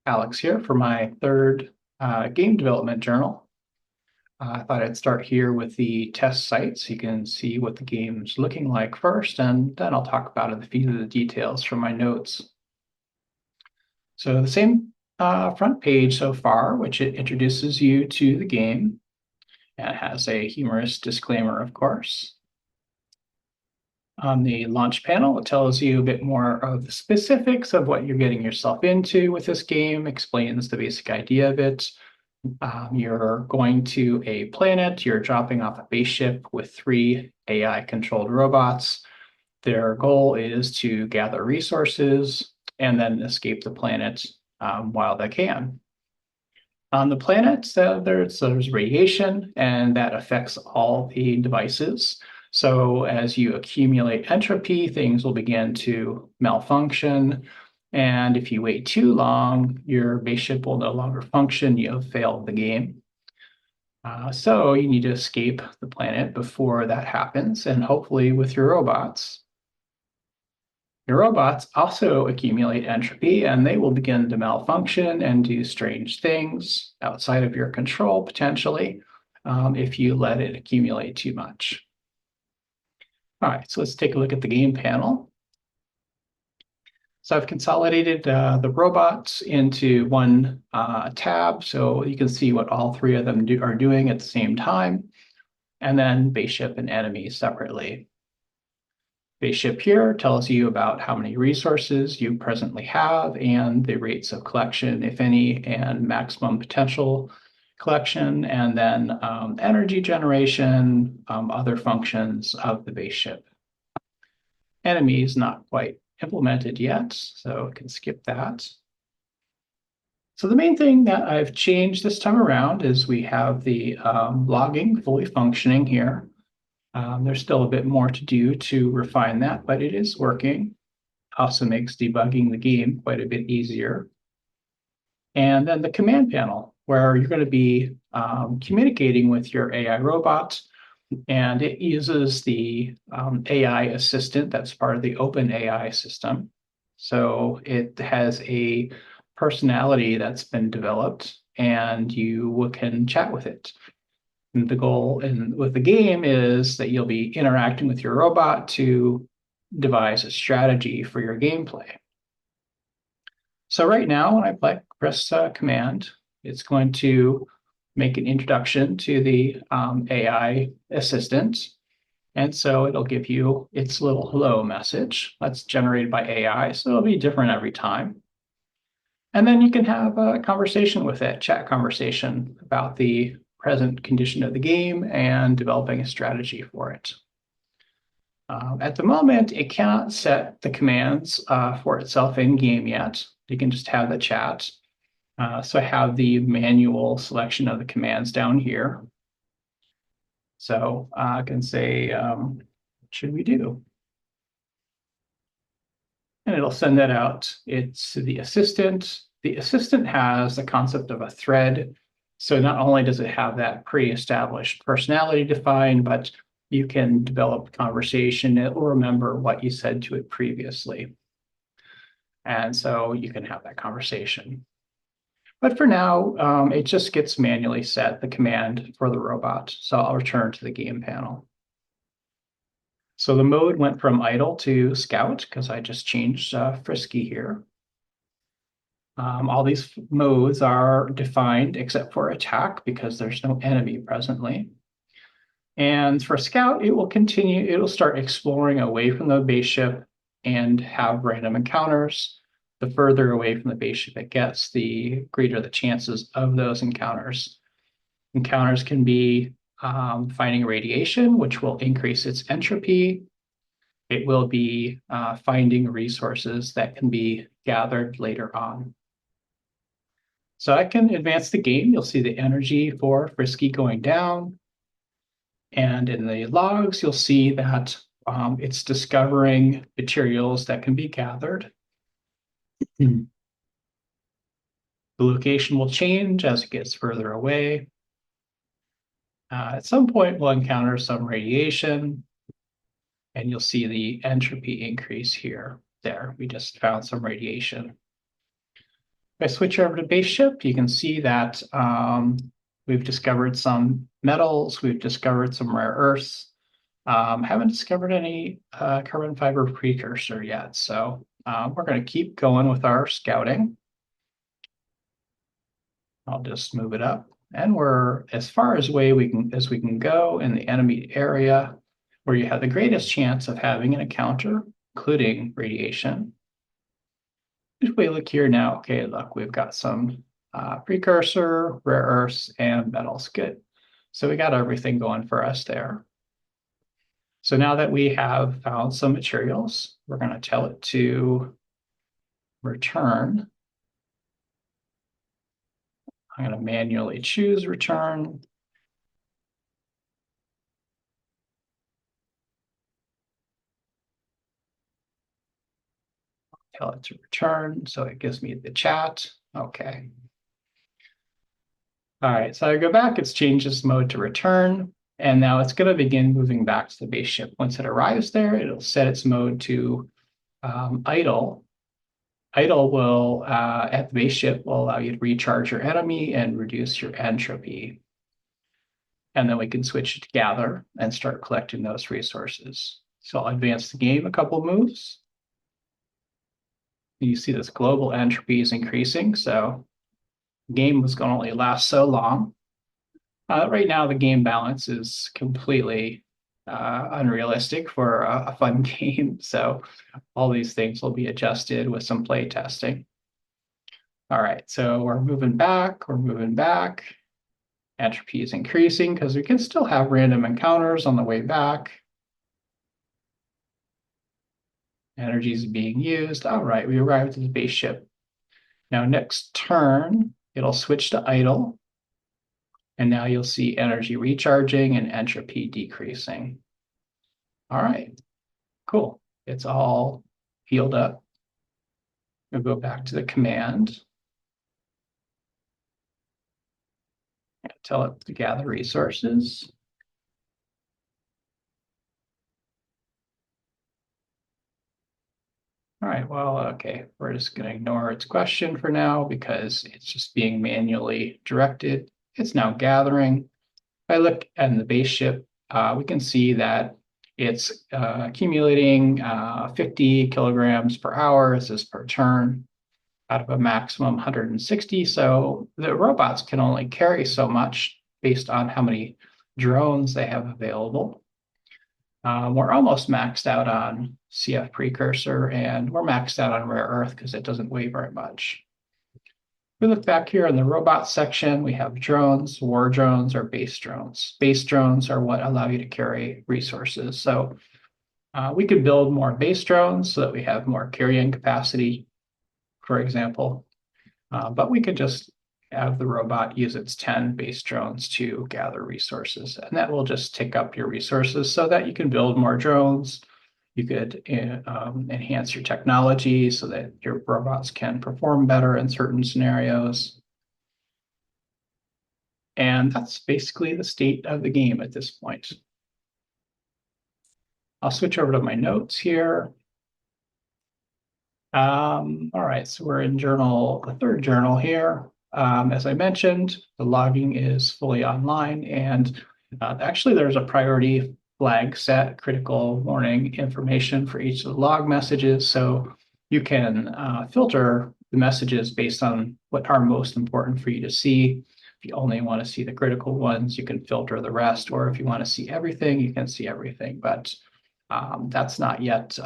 Alex here for my third game development journal. I thought I'd start here with the test site so you can see what the game's looking like first, and then I'll talk about a few of the details from my notes. So the same front page so far, which it introduces you to the game, and it has a humorous disclaimer, of course. On the launch panel, it tells you a bit more of the specifics of what you're getting yourself into with this game, explains the basic idea of it. You're going to a planet, you're dropping off a base ship with three AI-controlled robots. Their goal is to gather resources and then escape the planet while they can. On the planet, there's radiation, and that affects all the devices. So as you accumulate entropy, things will begin to malfunction. And if you wait too long, your base ship will no longer function. You'll fail the game. So you need to escape the planet before that happens, and hopefully with your robots. Your robots also accumulate entropy, and they will begin to malfunction and do strange things outside of your control, potentially, if you let it accumulate too much. All right, so let's take a look at the game panel. So I've consolidated the robots into one tab, so you can see what all three of them are doing at the same time, and then base ship and enemies separately. Base ship here tells you about how many resources you presently have and the rates of collection, if any, and maximum potential collection, and then energy generation, other functions of the base ship. Enemies not quite implemented yet, so I can skip that. So the main thing that I've changed this time around is we have the logging fully functioning here. There's still a bit more to do to refine that, but it is working. Also makes debugging the game quite a bit easier. And then the command panel, where you're going to be communicating with your AI robot, and it uses the AI assistant that's part of the open AI system. So it has a personality that's been developed, and you can chat with it. And the goal with the game is that you'll be interacting with your robot to devise a strategy for your gameplay. So right now, when I press command, it's going to make an introduction to the AI assistant. And so it'll give you its little hello message that's generated by AI. So it'll be different every time. And then you can have a conversation with it, chat conversation about the present condition of the game and developing a strategy for it. At the moment, it cannot set the commands for itself in game yet. You can just have the chat. So I have the manual selection of the commands down here. So I can say, what should we do? And it'll send that out. It's the assistant. The assistant has the concept of a thread. So not only does it have that pre-established personality defined, but you can develop conversation. It will remember what you said to it previously. And so you can have that conversation. But for now, it just gets manually set, the command for the robot. So I'll return to the game panel. So the mode went from idle to scout because I just changed frisky here. All these modes are defined except for attack because there's no enemy presently. And for scout, it will start exploring away from the base ship and have random encounters. The further away from the base ship it gets, the greater the chances of those encounters. Encounters can be finding radiation, which will increase its entropy. It will be finding resources that can be gathered later on. So I can advance the game. You'll see the energy for Frisky going down. And in the logs, you'll see that it's discovering materials that can be gathered. The location will change as it gets further away. At some point, we'll encounter some radiation, and you'll see the entropy increase here. There, we just found some radiation. If I switch over to base ship, you can see that we've discovered some metals, we've discovered some rare earths. Haven't discovered any carbon fiber precursor yet, so we're going to keep going with our scouting. I'll just move it up, and we're as far as we can go in the enemy area where you have the greatest chance of having an encounter, including radiation. If we look here now, okay, look, we've got some precursor, rare earths, and metals. Good. So we got everything going for us there. So now that we have found some materials, we're going to tell it to return. I'm going to manually choose return. Tell it to return. So it gives me the chat. Okay. All right, so I go back, it's changed its mode to return, and now it's going to begin moving back to the base ship. Once it arrives there, it'll set its mode to idle. Idle will, at the base ship, will allow you to recharge your enemy and reduce your entropy. And then we can switch to gather and start collecting those resources. So I'll advance the game a couple moves. You see this global entropy is increasing, so the game was going to only last so long. Right now, the game balance is completely unrealistic for a fun game. So all these things will be adjusted with some play testing. All right, so we're moving back, we're moving back. Entropy is increasing because we can still have random encounters on the way back. Energy is being used. All right, we arrived at the base ship. Now next turn, it'll switch to idle. And now you'll see energy recharging and entropy decreasing. All right, cool. It's all healed up. We'll go back to the command. Tell it to gather resources. All right, well, okay, we're just going to ignore its question for now because it's just being manually directed. It's now gathering. If I look at the base ship, we can see that it's accumulating 50 kilograms per hour. This is per turn out of a maximum 160. So the robots can only carry so much based on how many drones they have available. We're almost maxed out on CF precursor, and we're maxed out on rare earth because it doesn't weigh very much. We look back here in the robot section, we have drones, war drones, or base drones. Base drones are what allow you to carry resources. So we could build more base drones so that we have more carrying capacity, for example. But we could just have the robot use its 10 base drones to gather resources. And that will just take up your resources so that you can build more drones. You could enhance your technology so that your robots can perform better in certain scenarios. And that's basically the state of the game at this point. I'll switch over to my notes here. All right, so we're in the third journal here. As I mentioned, the logging is fully online, and actually there's a priority flag set, critical warning information for each of the log messages. So you can filter the messages based on what are most important for you to see. If you only want to see the critical ones, you can filter the rest, or if you want to see everything, you can see everything, but that's not yet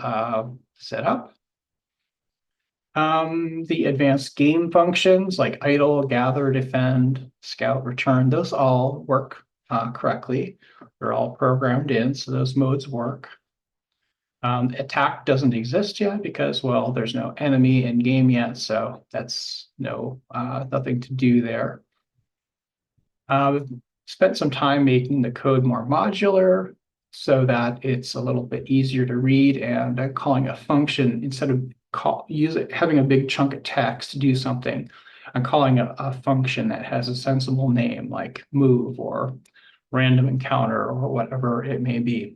set up. The advanced game functions like idle, gather, defend, scout, return, those all work correctly. They're all programmed in, so those modes work. Attack doesn't exist yet because, well, there's no enemy in game yet, so that's nothing to do there. Spent some time making the code more modular so that it's a little bit easier to read, and calling a function instead of having a big chunk of text to do something. I'm calling a function that has a sensible name like move or random encounter or whatever it may be.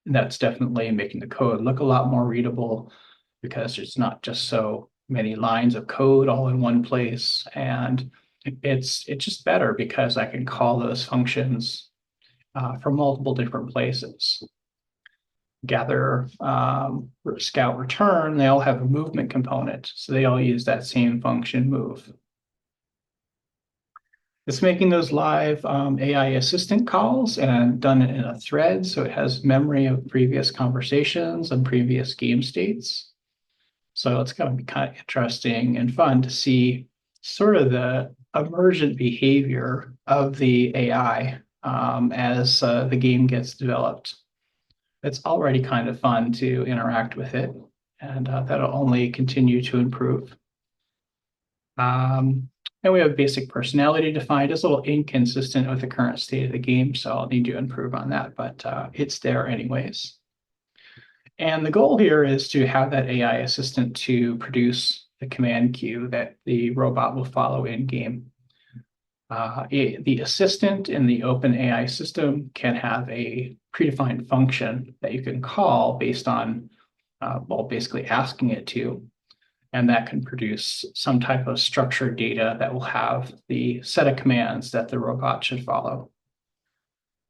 And that's definitely making the code look a lot more readable because it's not just so many lines of code all in one place. And it's just better because I can call those functions from multiple different places. Gather, scout, return, they all have a movement component. So they all use that same function move. It's making those live AI assistant calls and done it in a thread. So it has memory of previous conversations and previous game states. So it's going to be kind of interesting and fun to see sort of the emergent behavior of the AI as the game gets developed. It's already kind of fun to interact with it, and that'll only continue to improve. And we have basic personality defined. It's a little inconsistent with the current state of the game, so I'll need to improve on that, but it's there anyways. And the goal here is to have that AI assistant to produce the command queue that the robot will follow in game. The assistant in the open AI system can have a predefined function that you can call based on, well, basically asking it to, and that can produce some type of structured data that will have the set of commands that the robot should follow.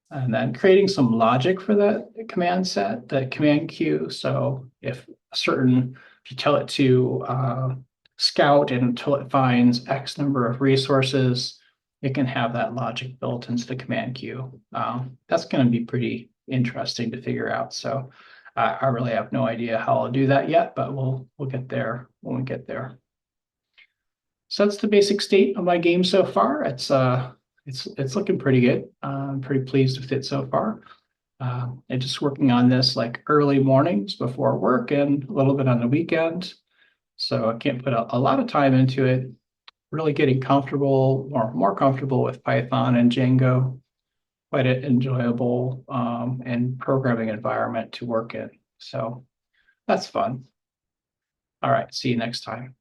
And then creating some logic for that command set, the command queue. So if you tell it to scout until it finds X number of resources, it can have that logic built into the command queue. That's going to be pretty interesting to figure out. So I really have no idea how I'll do that yet, but we'll get there when we get there. So that's the basic state of my game so far. It's looking pretty good. I'm pretty pleased with it so far. I'm just working on this like early mornings before work and a little bit on the weekend. So I can't put a lot of time into it. Really getting comfortable or more comfortable with Python and Django. Quite an enjoyable and programming environment to work in. So that's fun. All right, see you next time.